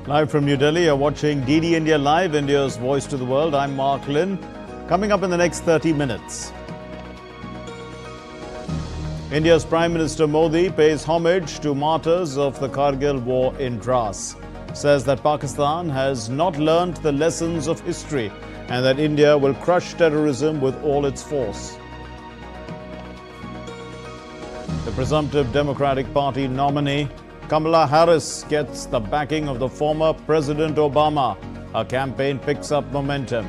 Live from New Delhi, you're watching DD India Live, India's voice to the world. I'm Mark Lynn. Coming up in the next 30 minutes. India's Prime Minister Modi pays homage to martyrs of the Kargil war in Dras. Says that Pakistan has not learnt the lessons of history and that India will crush terrorism with all its force. The presumptive Democratic Party nominee Kamala Harris gets the backing of the former President Obama. Her campaign picks up momentum.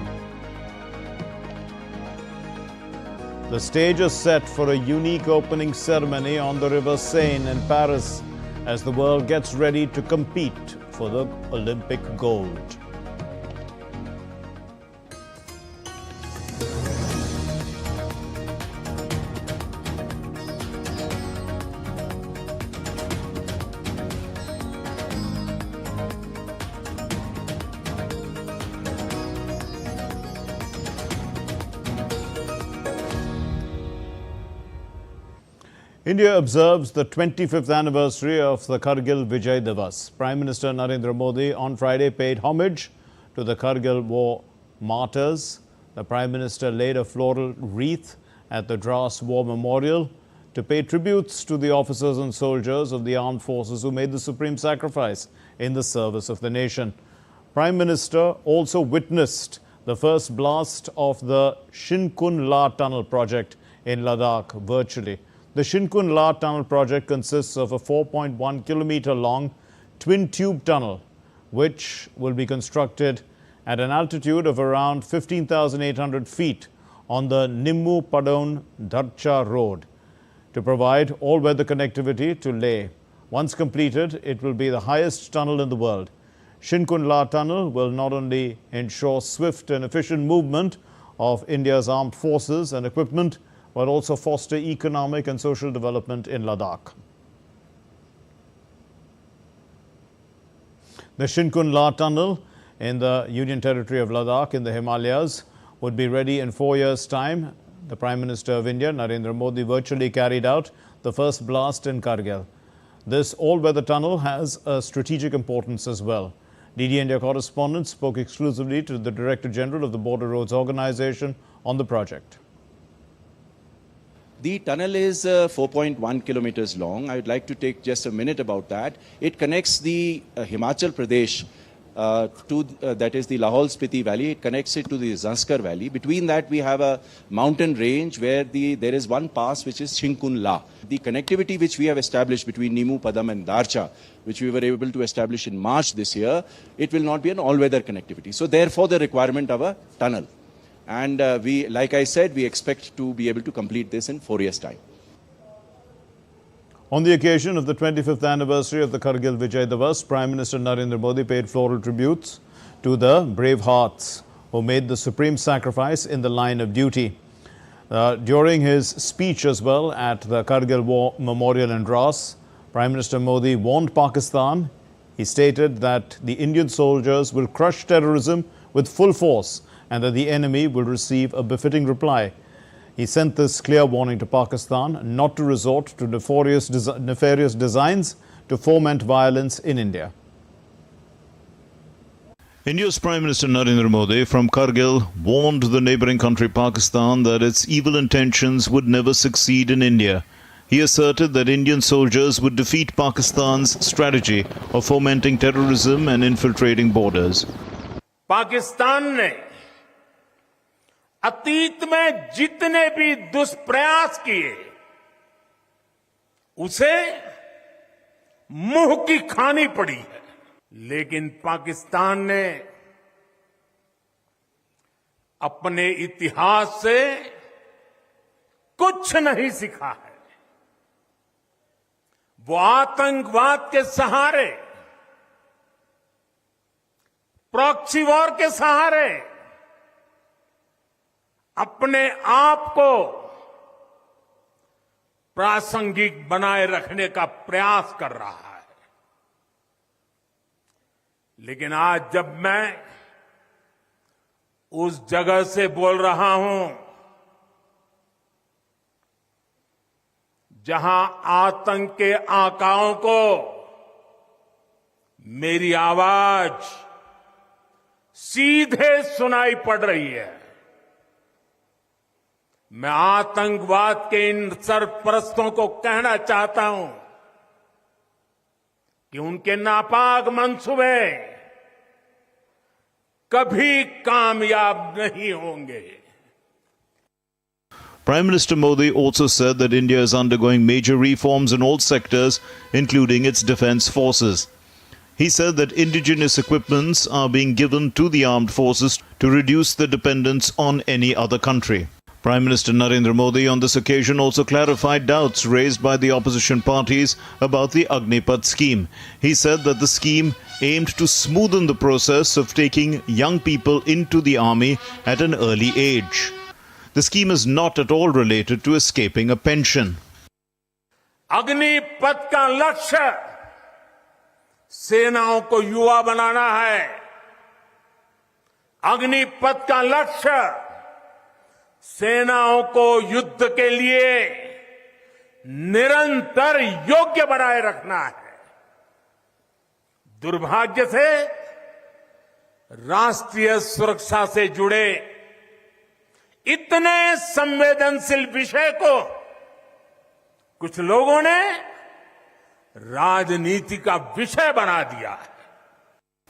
The stage is set for a unique opening ceremony on the River Seine in Paris as the world gets ready to compete for the Olympic gold. India observes the 25th anniversary of the Kargil Vijay Divas. Prime Minister Narendra Modi on Friday paid homage to the Kargil war martyrs. The Prime Minister laid a floral wreath at the Dras War Memorial to pay tributes to the officers and soldiers of the armed forces who made the supreme sacrifice in the service of the nation. Prime Minister also witnessed the first blast of the Shinkun La Tunnel project in Ladakh virtually. The Shinkun La Tunnel project consists of a 4.1 kilometer long twin tube tunnel, which will be constructed at an altitude of around 15,800 feet on the Nimmu Padon Dharcha road to provide all-weather connectivity to Leh. Once completed, it will be the highest tunnel in the world. Shinkun La Tunnel will not only ensure swift and efficient movement of India's armed forces and equipment, but also foster economic and social development in Ladakh. The Shinkun La Tunnel in the Union Territory of Ladakh in the Himalayas would be ready in 4 years' time. The Prime Minister of India, Narendra Modi, virtually carried out the first blast in Kargil. This all-weather tunnel has a strategic importance as well. DD India correspondent spoke exclusively to the Director General of the Border Roads Organization on the project. The tunnel is 4.1 kilometers long. I would like to take just a minute about that. It connects the Himachal Pradesh that is the Lahaul Spiti Valley. It connects it to the Zanskar Valley. Between that, we have a mountain range where there is one pass which is Shinkun La. The connectivity which we have established between Nimmu, Padam and Dharcha, which we were able to establish in March this year, it will not be an all-weather connectivity. So therefore, the requirement of a tunnel. And like I said, we expect to be able to complete this in 4 years' time. On the occasion of the 25th anniversary of the Kargil Vijay Divas, Prime Minister Narendra Modi paid floral tributes to the brave hearts who made the supreme sacrifice in the line of duty. During his speech as well at the Kargil War Memorial in Dras, Prime Minister Modi warned Pakistan. He stated that the Indian soldiers will crush terrorism with full force and that the enemy will receive a befitting reply. He sent this clear warning to Pakistan not to resort to nefarious designs to foment violence in India. India's Prime Minister Narendra Modi from Kargil warned the neighboring country Pakistan that its evil intentions would never succeed in India. He asserted that Indian soldiers would defeat Pakistan's strategy of fomenting terrorism and infiltrating borders. Pakistan ने अतीत में जितने भी दुष्प्रयास किए उसे मुंह की खानी पड़ी है, लेकिन पाकिस्तान ने अपने इतिहास से कुछ नहीं सीखा है। वो आतंकवाद के सहारे, प्रॉक्सी वॉर के सहारे अपने आप को प्रासंगिक बनाए रखने का प्रयास कर रहा है। लेकिन आज जब मैं उस जगह से बोल रहा हूं जहां आतंक के आकाओं को मेरी आवाज सीधे सुनाई पड़ रही है। मैं आतंकवाद के इन सरपरस्तों को कहना चाहता हूं कि उनके नापाक मंसूबे कभी कामयाब नहीं होंगे। Prime Minister Modi also said that India is undergoing major reforms in all sectors, including its defense forces. He said that indigenous equipments are being given to the armed forces to reduce the dependence on any other country. Prime Minister Narendra Modi on this occasion also clarified doubts raised by the opposition parties about the Agnipath scheme. He said that the scheme aimed to smoothen the process of taking young people into the army at an early age. The scheme is not at all related to escaping a pension. Agnipath का लक्ष्य सेनाओं को युवा बनाना है। अग्निपथ का लक्ष्य सेनाओं को युद्ध के लिए निरंतर योग्य बनाए रखना है। दुर्भाग्य से राष्ट्रीय सुरक्षा से जुड़े इतने संवेदनशील विषय को कुछ लोगों ने राजनीति का विषय बना दिया है।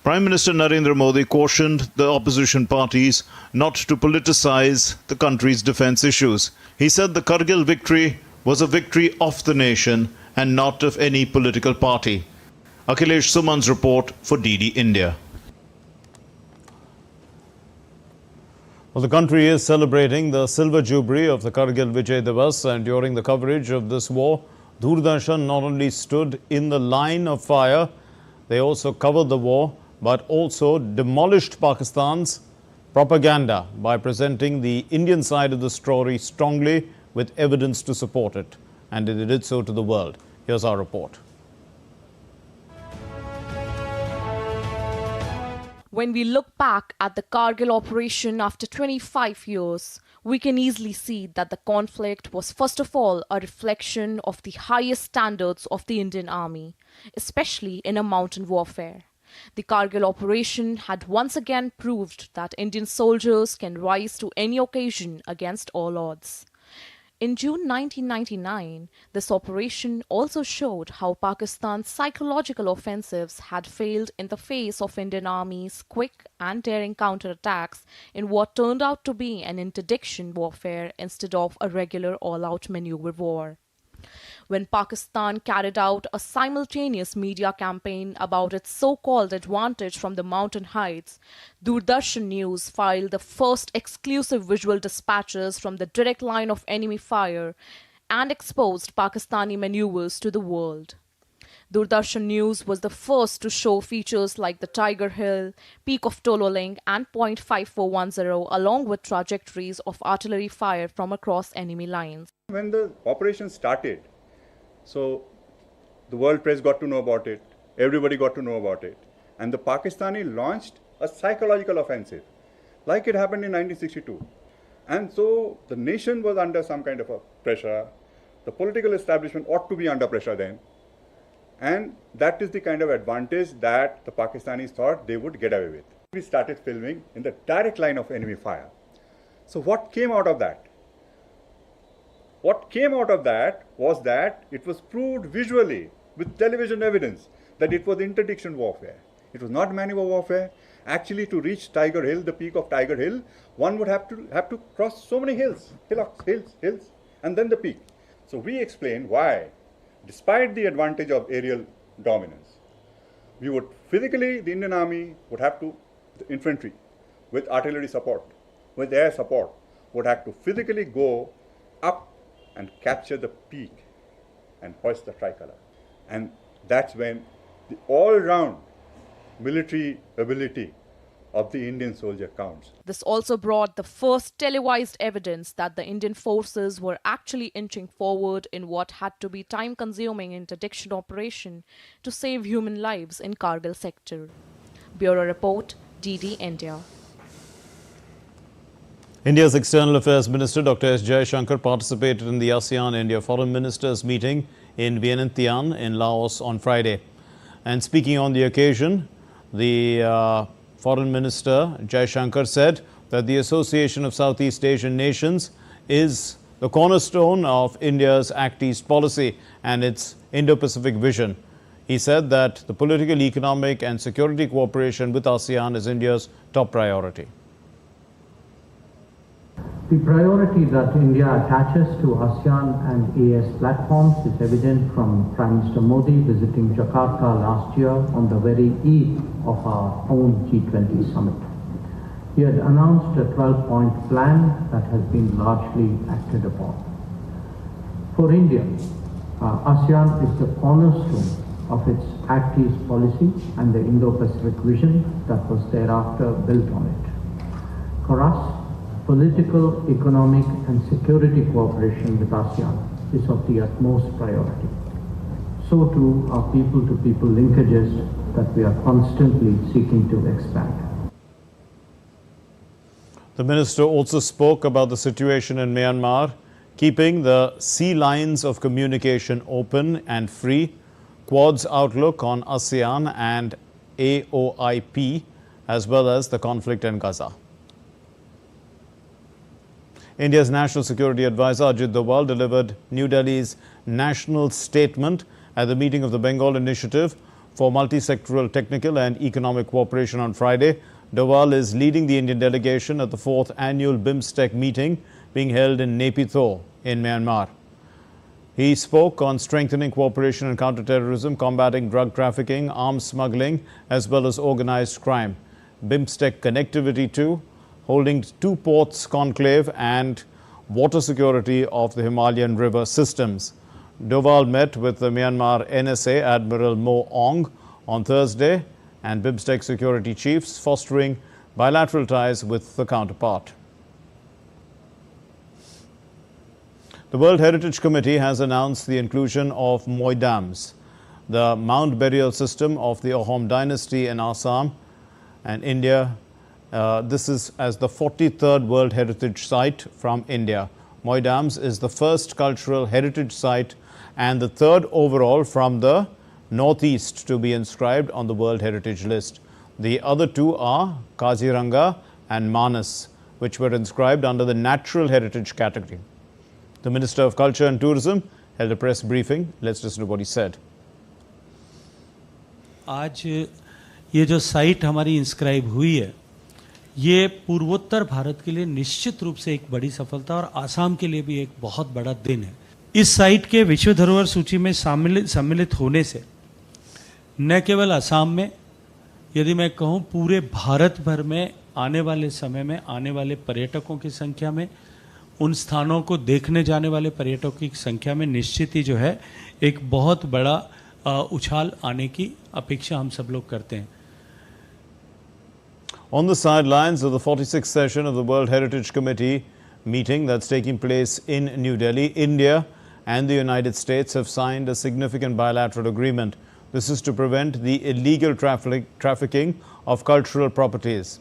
Prime Minister Narendra Modi cautioned the opposition parties not to politicize the country's defense issues. He said the Kargil victory was a victory of the nation and not of any political party. Akhilesh Suman's report for DD India. Well, the country is celebrating the silver jubilee of the Kargil Vijay Divas, and during the coverage of this war, Doordarshan not only stood in the line of fire, they also covered the war, but also demolished Pakistan's propaganda by presenting the Indian side of the story strongly with evidence to support it. And they did so to the world. Here's our report. When we look back at the Kargil operation after 25 years, we can easily see that the conflict was first of all a reflection of the highest standards of the Indian Army, especially in a mountain warfare. The Kargil operation had once again proved that Indian soldiers can rise to any occasion against all odds. In June 1999, this operation also showed how Pakistan's psychological offensives had failed in the face of Indian Army's quick and daring counterattacks in what turned out to be an interdiction warfare instead of a regular all-out maneuver war. When Pakistan carried out a simultaneous media campaign about its so-called advantage from the mountain heights, Doordarshan News filed the first exclusive visual dispatches from the direct line of enemy fire and exposed Pakistani maneuvers to the world. Doordarshan News was the first to show features like the Tiger Hill, Peak of Tololing and Point 5410 along with trajectories of artillery fire from across enemy lines. When the operation started, so the world press got to know about it, everybody got to know about it, and the Pakistani launched a psychological offensive like it happened in 1962. And so the nation was under some kind of a pressure, the political establishment ought to be under pressure then, and that is the kind of advantage that the Pakistanis thought they would get away with. We started filming in the direct line of enemy fire. So what came out of that? What came out of that was that it was proved visually with television evidence that it was interdiction warfare. It was not maneuver warfare. Actually, to reach Tiger Hill, the peak of Tiger Hill, one would have to cross so many hills, hills, and then the peak. So we explained why, despite the advantage of aerial dominance, we would physically, the Indian Army would have to, the infantry, with artillery support, with air support, would have to physically go up and capture the peak and hoist the tricolor. And that's when the all-round military ability of the Indian soldier counts. This also brought the first televised evidence that the Indian forces were actually inching forward in what had to be time-consuming interdiction operation to save human lives in Kargil sector. Bureau Report, DD India. India's External Affairs Minister Dr. S. Jaishankar participated in the ASEAN-India Foreign Ministers meeting in Vientiane in Laos on Friday. And speaking on the occasion, the Foreign Minister Jaishankar said that the Association of Southeast Asian Nations is the cornerstone of India's Act East policy and its Indo-Pacific vision. He said that the political, economic and security cooperation with ASEAN is India's top priority. The priority that India attaches to ASEAN and AS platforms is evident from Prime Minister Modi visiting Jakarta last year on the very eve of our own G20 summit. He had announced a 12-point plan that has been largely acted upon. For India, ASEAN is the cornerstone of its Act East policy and the Indo-Pacific vision that was thereafter built on it. For us, political, economic and security cooperation with ASEAN is of the utmost priority. So too are people-to-people linkages that we are constantly seeking to expand. The minister also spoke about the situation in Myanmar, keeping the sea lines of communication open and free, Quad's outlook on ASEAN and AOIP, as well as the conflict in Gaza. India's National Security Advisor Ajit Doval delivered New Delhi's national statement at the meeting of the Bengal Initiative for Multi-Sectoral Technical and Economic Cooperation on Friday. Doval is leading the Indian delegation at the 4th annual BIMSTEC meeting being held in Naypyidaw in Myanmar. He spoke on strengthening cooperation in counterterrorism, combating drug trafficking, arms smuggling, as well as organized crime. BIMSTEC connectivity too, holding 2 ports conclave and water security of the Himalayan river systems. Doval met with the Myanmar NSA Admiral Mo Ong on Thursday and BIMSTEC security chiefs, fostering bilateral ties with the counterpart. The World Heritage Committee has announced the inclusion of Moidams, the mound burial system of the Ahom dynasty in Assam and India. This is as the 43rd World Heritage Site from India. Moidams is the first cultural heritage site and the 3rd overall from the Northeast to be inscribed on the World Heritage List. The other 2 are Kaziranga and Manas, which were inscribed under the Natural Heritage category. The Minister of Culture and Tourism held a press briefing. Let's listen to what he said. आज ये जो site हमारी inscribe हुई है, ये पूर्वोत्तर भारत के लिए निश्चित रूप से एक बड़ी सफलता और आसाम के लिए भी एक बहुत बड़ा दिन है। इस साइट के विश्व धरोहर सूची में सम्मिलित होने से न केवल आसाम में, यदि मैं कहूँ पूरे भारत भर में आने वाले समय में आने वाले पर्यटकों की संख्या में, उन स्थानों को देखने जाने वाले पर्यटकों की संख्या में निश्चित ही जो है एक बहुत बड़ा उछाल आने की अपेक्षा हम सब लोग करते हैं। On the sidelines of the 46th session of the World Heritage Committee meeting that's taking place in New Delhi, India and the United States have signed a significant bilateral agreement. This is to prevent the illegal trafficking of cultural properties.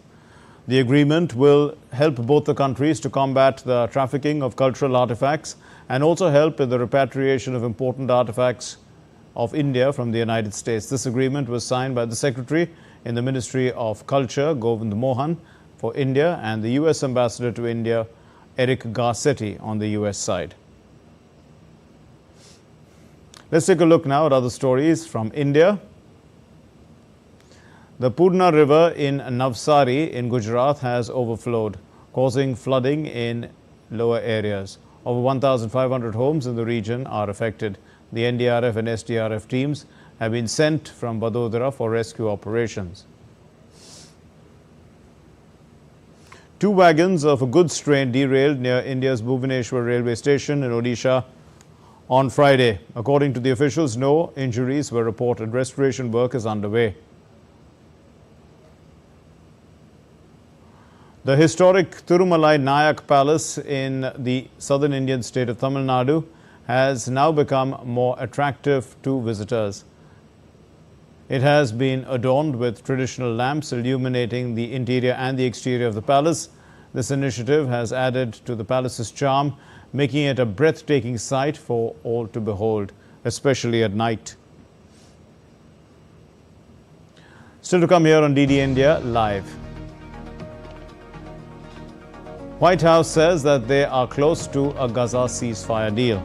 The agreement will help both the countries to combat the trafficking of cultural artifacts and also help in the repatriation of important artifacts of India from the United States. This agreement was signed by the Secretary in the Ministry of Culture, Govind Mohan, for India, and the US Ambassador to India, Eric Garcetti, on the US side. Let's take a look now at other stories from India. The Purna River in Navsari in Gujarat has overflowed, causing flooding in lower areas. Over 1,500 homes in the region are affected. The NDRF and SDRF teams have been sent from Vadodara for rescue operations. 2 wagons of a goods train derailed near India's Bhubaneswar railway station in Odisha on Friday. According to the officials, no injuries were reported. Restoration work is underway. The historic Thirumalai Nayak Palace in the southern Indian state of Tamil Nadu has now become more attractive to visitors. It has been adorned with traditional lamps illuminating the interior and the exterior of the palace. This initiative has added to the palace's charm, making it a breathtaking sight for all to behold, especially at night. Still to come here on DD India Live. White House says that they are close to a Gaza ceasefire deal.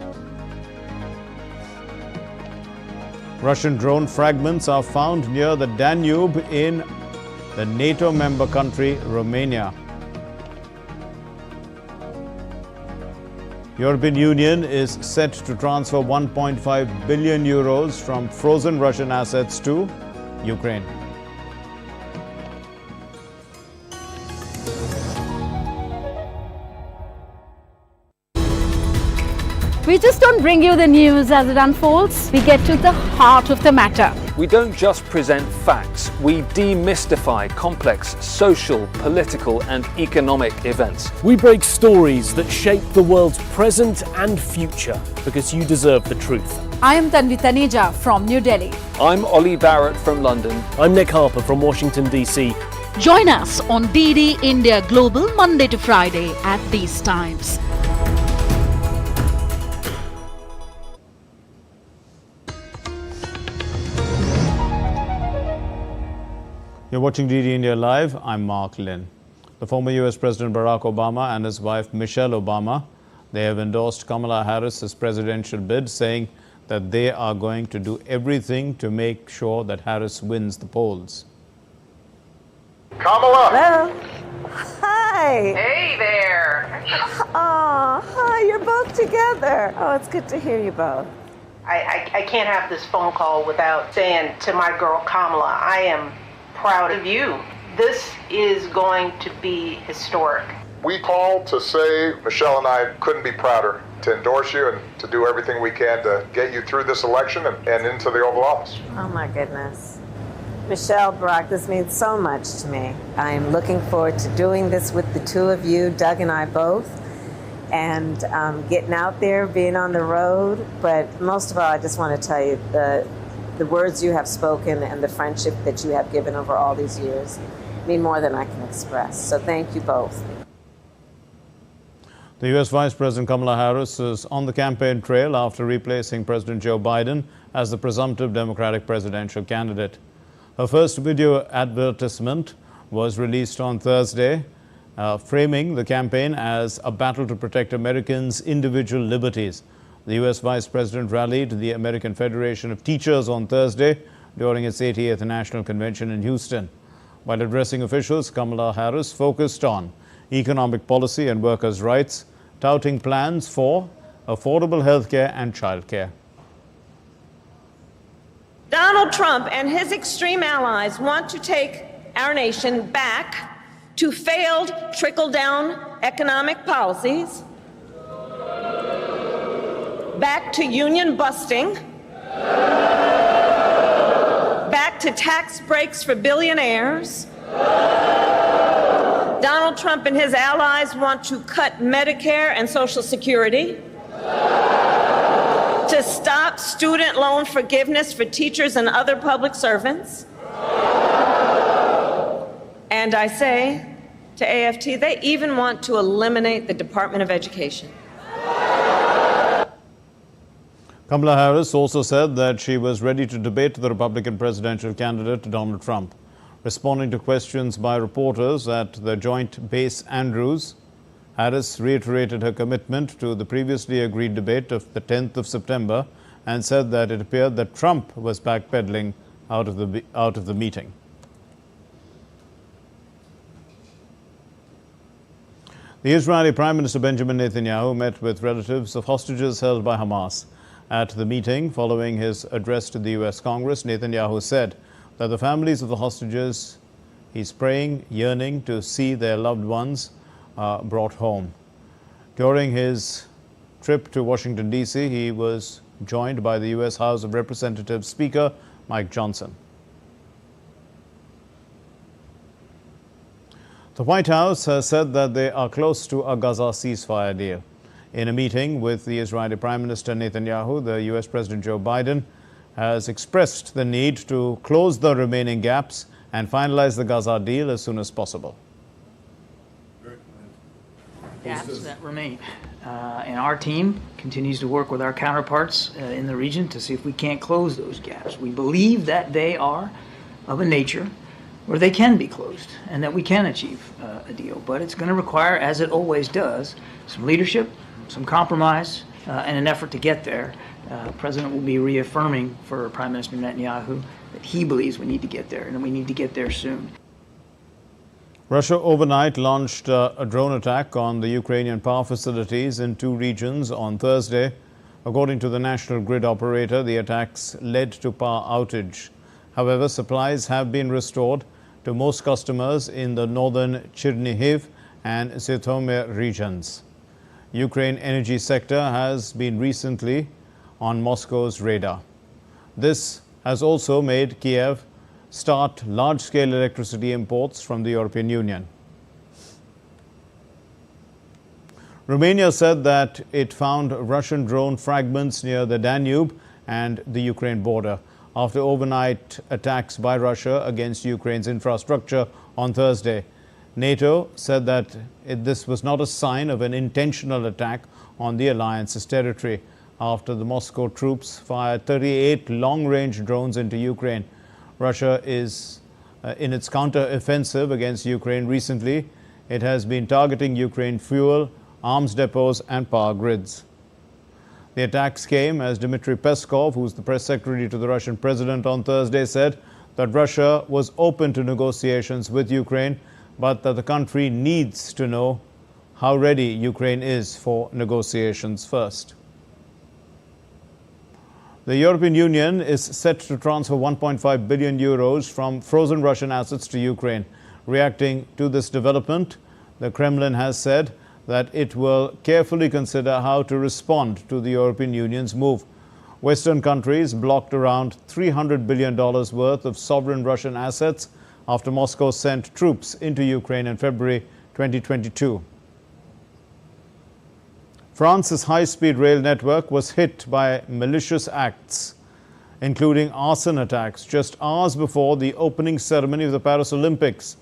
Russian drone fragments are found near the Danube in the NATO member country Romania. European Union is set to transfer 1.5 billion euros from frozen Russian assets to Ukraine. We just don't bring you the news as it unfolds. We get to the heart of the matter. We don't just present facts, we demystify complex social, political and economic events. We break stories that shape the world's present and future because you deserve the truth. I am Tanvi Taneja from New Delhi. I'm Ollie Barrett from London. I'm Nick Harper from Washington, D.C. Join us on DD India Global Monday to Friday at these times. You're watching DD India Live. I'm Mark Lynn. The former US President Barack Obama and his wife Michelle Obama, they have endorsed Kamala Harris' presidential bid, saying that they are going to do everything to make sure that Harris wins the polls. Kamala! Hello. Hi. Hey there. Oh, hi, you're both together. Oh, it's good to hear you both. I can't have this phone call without saying to my girl Kamala, I am proud of you. This is going to be historic. We called to say Michelle and I couldn't be prouder to endorse you and to do everything we can to get you through this election and into the Oval Office. Oh my goodness. Michelle, Barack, this means so much to me. I am looking forward to doing this with the two of you, Doug and I both, and getting out there, being on the road. But most of all, I just want to tell you the words you have spoken and the friendship that you have given over all these years mean more than I can express. So thank you both. The U.S. Vice President Kamala Harris is on the campaign trail after replacing President Joe Biden as the presumptive Democratic presidential candidate. Her first video advertisement was released on Thursday, framing the campaign as a battle to protect Americans' individual liberties. The U.S. Vice President rallied the American Federation of Teachers on Thursday during its 88th National Convention in Houston. While addressing officials, Kamala Harris focused on economic policy and workers' rights, touting plans for affordable health care and child care. Donald Trump and his extreme allies want to take our nation back to failed trickle-down economic policies, back to union busting, back to tax breaks for billionaires. Donald Trump and his allies want to cut Medicare and Social Security, to stop student loan forgiveness for teachers and other public servants. And I say to AFT, they even want to eliminate the Department of Education. Kamala Harris also said that she was ready to debate the Republican presidential candidate Donald Trump. Responding to questions by reporters at the Joint Base Andrews, Harris reiterated her commitment to the previously agreed debate of the 10th of September and said that it appeared that Trump was backpedaling out of the meeting. The Israeli Prime Minister Benjamin Netanyahu met with relatives of hostages held by Hamas. At the meeting, following his address to the U.S. Congress, Netanyahu said that the families of the hostages, he's praying, yearning to see their loved ones brought home. During his trip to Washington, D.C., he was joined by the U.S. House of Representatives Speaker Mike Johnson. The White House has said that they are close to a Gaza ceasefire deal. In a meeting with the Israeli Prime Minister Netanyahu, the U.S. President Joe Biden has expressed the need to close the remaining gaps and finalize the Gaza deal as soon as possible. Gaps that remain. And our team continues to work with our counterparts in the region to see if we can't close those gaps. We believe that they are of a nature where they can be closed and that we can achieve a deal. But it's going to require, as it always does, some leadership, some compromise, and an effort to get there. The President will be reaffirming for Prime Minister Netanyahu that he believes we need to get there, and we need to get there soon. Russia overnight launched a drone attack on the Ukrainian power facilities in 2 regions on Thursday. According to the national grid operator, the attacks led to power outage. However, supplies have been restored to most customers in the northern Chernihiv and Zhytomyr regions. Ukraine energy sector has been recently on Moscow's radar. This has also made Kiev start large-scale electricity imports from the European Union. Romania said that it found Russian drone fragments near the Danube and the Ukraine border after overnight attacks by Russia against Ukraine's infrastructure on Thursday. NATO said that this was not a sign of an intentional attack on the alliance's territory after the Moscow troops fired 38 long-range drones into Ukraine. Russia is in its counter-offensive against Ukraine recently. It has been targeting Ukraine fuel, arms depots and power grids. The attacks came as Dmitry Peskov, who's the press secretary to the Russian president on Thursday, said that Russia was open to negotiations with Ukraine, but that the country needs to know how ready Ukraine is for negotiations first. The European Union is set to transfer 1.5 billion euros from frozen Russian assets to Ukraine. Reacting to this development, the Kremlin has said that it will carefully consider how to respond to the European Union's move. Western countries blocked around $300 billion worth of sovereign Russian assets after Moscow sent troops into Ukraine in February 2022. France's high-speed rail network was hit by malicious acts, including arson attacks, just hours before the opening ceremony of the Paris Olympics.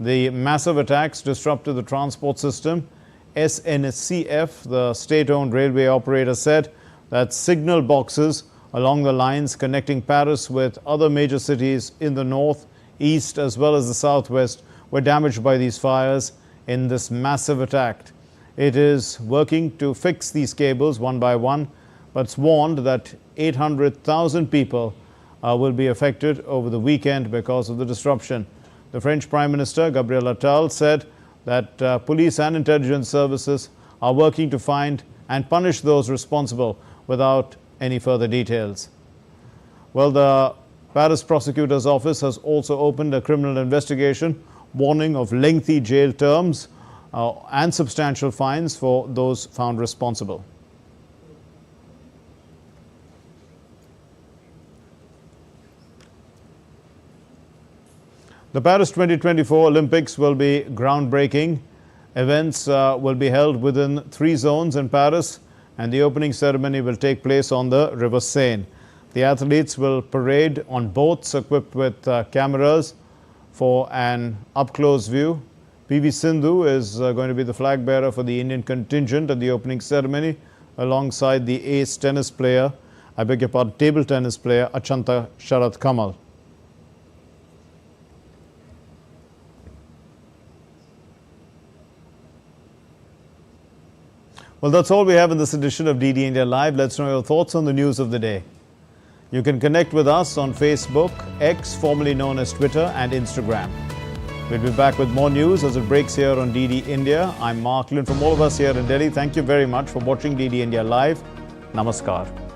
The massive attacks disrupted the transport system. SNCF, the state-owned railway operator, said that signal boxes along the lines connecting Paris with other major cities in the north, east, as well as the southwest were damaged by these fires in this massive attack. It is working to fix these cables one by one, but it's warned that 800,000 people will be affected over the weekend because of the disruption. The French Prime Minister, Gabriel Attal, said that police and intelligence services are working to find and punish those responsible without any further details. Well, the Paris prosecutor's office has also opened a criminal investigation, warning of lengthy jail terms and substantial fines for those found responsible. The Paris 2024 Olympics will be groundbreaking. Events will be held within 3 zones in Paris, and the opening ceremony will take place on the River Seine. The athletes will parade on boats equipped with cameras for an up-close view. PV Sindhu is going to be the flag bearer for the Indian contingent at the opening ceremony, alongside the ace tennis player, table tennis player Achanta Sharat Kamal. Well, that's all we have in this edition of DD India Live. Let's know your thoughts on the news of the day. You can connect with us on Facebook, X, formerly known as Twitter, and Instagram. We'll be back with more news as it breaks here on DD India. I'm Mark Lynn. From all of us here in Delhi, thank you very much for watching DD India Live. Namaskar.